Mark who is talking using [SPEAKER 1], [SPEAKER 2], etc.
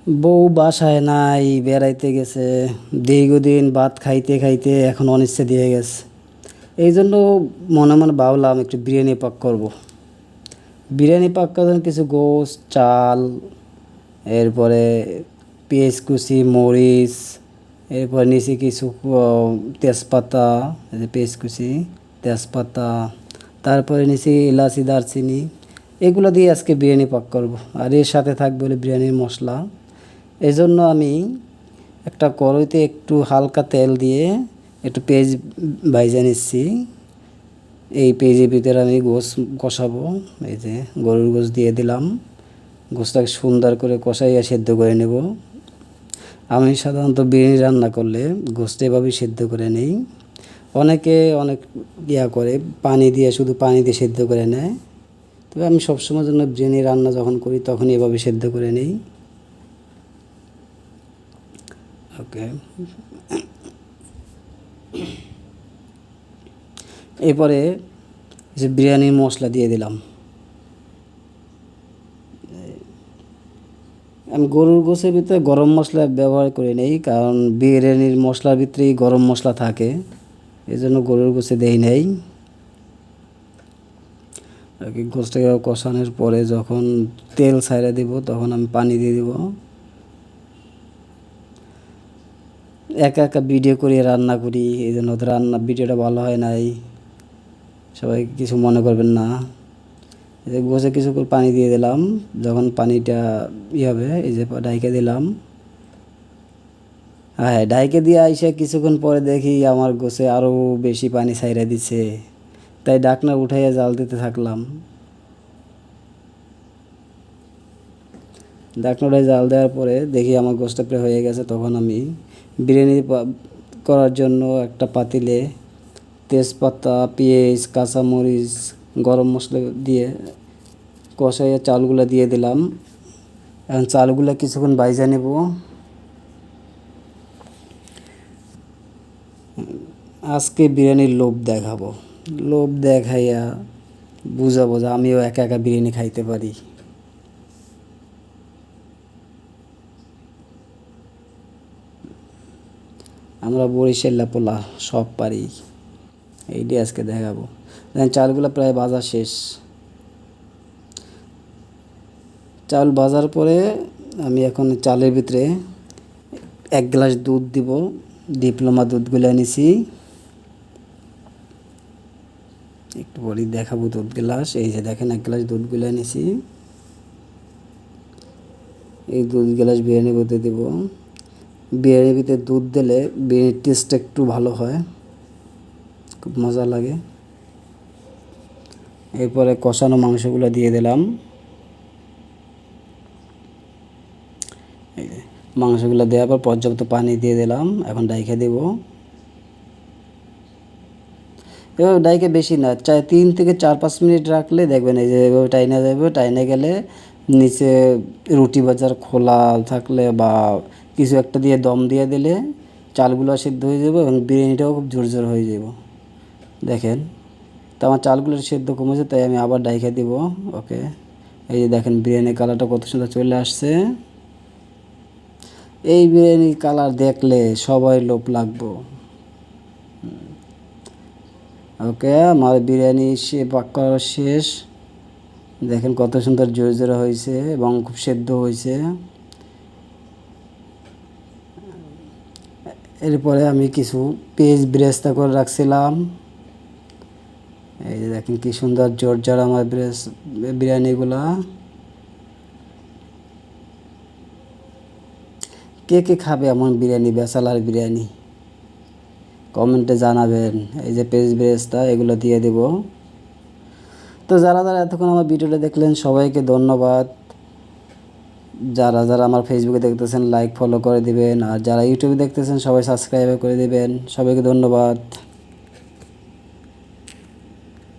[SPEAKER 1] বউ বাসায় নাই, বেড়াইতে গেছে। দীর্ঘদিন ভাত খাইতে খাইতে এখন অনিচ্ছা দিয়ে গেছে। এই জন্য মনে মনে ভাবলাম একটু বিরিয়ানি পাক করব। বিরিয়ানি পাক করার জন্য কিছু গোশত, চাল, এরপরে পেঁয়াজ কুচি, মরিচ, এরপর নিচে কিছু তেজপাতা, এই যে পেঁয়াজ কুচি, তেজপাতা, তারপরে নিচে এলাচি, দারচিনি, এগুলো দিয়ে আজকে বিরিয়ানি পাক করব। আর এর সাথে থাকবে হলো বিরিয়ানির মশলা। এজন্য আমি একটা কড়াইতে একটু হালকা তেল দিয়ে একটু পেঁয়াজ ভাইজা নিচ্ছি। এই পেঁয়াজের ভিতরে আমি গোশ কষাবো। এই যে গরুর গোশ দিয়ে দিলাম। গোশটাকে সুন্দর করে কষাইয়া সেদ্ধ করে নেব। আমি সাধারণত বিরিয়ানি রান্না করলে গোশটা এভাবেই সেদ্ধ করে নেই। অনেকে অনেক করে পানি দিয়ে, শুধু পানি দিয়ে সেদ্ধ করে নেয়। তবে আমি সবসময়ের জন্য বিরিয়ানি রান্না যখন করি তখন এভাবে সেদ্ধ করে নেই। ওকে, এরপরে যে বিরিয়ানির মশলা দিয়ে দিলাম। আমি গরুর গোশের ভিতরে গরম মশলা ব্যবহার করে নেই, কারণ বিরিয়ানির মশলার ভিতরেই গরম মশলা থাকে, এই জন্য গরুর গোশে দেই নেই। আর কি, গোশটাকে কষানোর পরে যখন তেল ছাইড়া দিব তখন আমি পানি দিয়ে দিব। একা একা ভিডিও করে রান্না করি, এই জন্য রান্না ভিডিওটা ভালো হয় নাই, সবাই কিছু মনে করবেন না। এই যে গোশে কিছুক্ষণ পানি দিয়ে দিলাম। যখন পানিটা হবে, এই যে ডাইকে দিলাম। হ্যাঁ, ডাইকে দিয়ে আইসা কিছুক্ষণ পরে দেখি আমার গোশে আরও বেশি পানি ছাইড়া দিচ্ছে। তাই ঢাকনা উঠাইয়া জাল দিতে থাকলাম। ঢাকনাটায় জাল দেওয়ার পরে দেখি আমার গোশটা প্রায় হয়ে গেছে। তখন আমি বিরিয়ানি করার জন্য একটা পাতিলে তেজপাতা, পেঁয়াজ, কাঁচামরিচ, গরম মশলা দিয়ে কষাইয়ে চালগুলো দিয়ে দিলাম। এখন চালগুলো কিছুক্ষণ ভাইজা নেব। আজকে বিরিয়ানির লোভ দেখাবো। লোভ দেখাইয়া বুঝাবো যে আমিও একা একা বিরিয়ানি খাইতে পারি। আমরা বরিশাল্লা পোলা, সব পারি। এইটি আজকে দেখাবো। দেখেন চালগুলো প্রায় ভাজা শেষ। চাল ভাজার পরে আমি এখন চালের ভিতরে 1 গ্লাস দুধ দিব। ডিপ্লোমা দুধগুলো নিছি, একটু পরেই দেখাবো দুধ গ্লাস। এই যে দেখেন 1 গ্লাস দুধগুলো নিছি। এই দুধ গ্লাস বিরিয়ানির ভিতরে দেব। বিরিয়ানির ভিতরে দুধ দিলে বিরিয়ানির টেস্টটা একটু ভালো হয়, খুব মজা লাগে। এরপরে কষানো মাংসগুলো দিয়ে দিলাম। মাংসগুলো দেওয়ার পর পর্যাপ্ত পানি দিয়ে দিলাম। এখন ডাইকে দেব। এভাবে ডাইকে বেশি না, 3 থেকে 4-5 মিনিট রাখলে দেখবেন এই যে এভাবে টাইনা যাবে। টাইনে গেলে নিচে রুটি ভাজার খোলা থাকলে বা কিছু একটা দিয়ে দম দিয়ে দিলে চালগুলো সিদ্ধ হয়ে যাবে এবং বিরিয়ানিটাও খুব ঝরঝর হয়ে যাব। দেখেন, তো আমার চালগুলোর সিদ্ধ কমেছে, তাই আমি আবার ডাইকে দিব। ওকে, এই যে দেখেন বিরিয়ানির কালারটা কত সুন্দর চলে আসছে। এই বিরিয়ানির কালার দেখলে সবাই লোভ লাগবো। ওকে, আমার বিরিয়ানি পাক করা শেষ। দেখেন কত সুন্দর ঝরঝরে হয়েছে এবং খুব সেদ্ধ হয়েছে। এরপরে আমি কিছু পেঁয়াজ বেরেস্তা করে রাখছিলাম। এই যে দেখেন কি সুন্দর ঝরঝর আমার বিরিয়ানিগুলা। কে কে খাবে এমন বিরিয়ানি, বেসালার বিরিয়ানি, কমেন্টে জানাবেন। এই যে পেঁয়াজ বেরেস্তা এগুলো দিয়ে দেব। তো যারা যারা এতক্ষণ আমার ভিডিওটা দেখলেন সবাইকে ধন্যবাদ। যারা যারা আমার ফেসবুকে দেখতেছেন লাইক ফলো করে দিবেন, আর যারা ইউটিউবে দেখতেছেন সবাই সাবস্ক্রাইব করে দিবেন। সবাইকে ধন্যবাদ।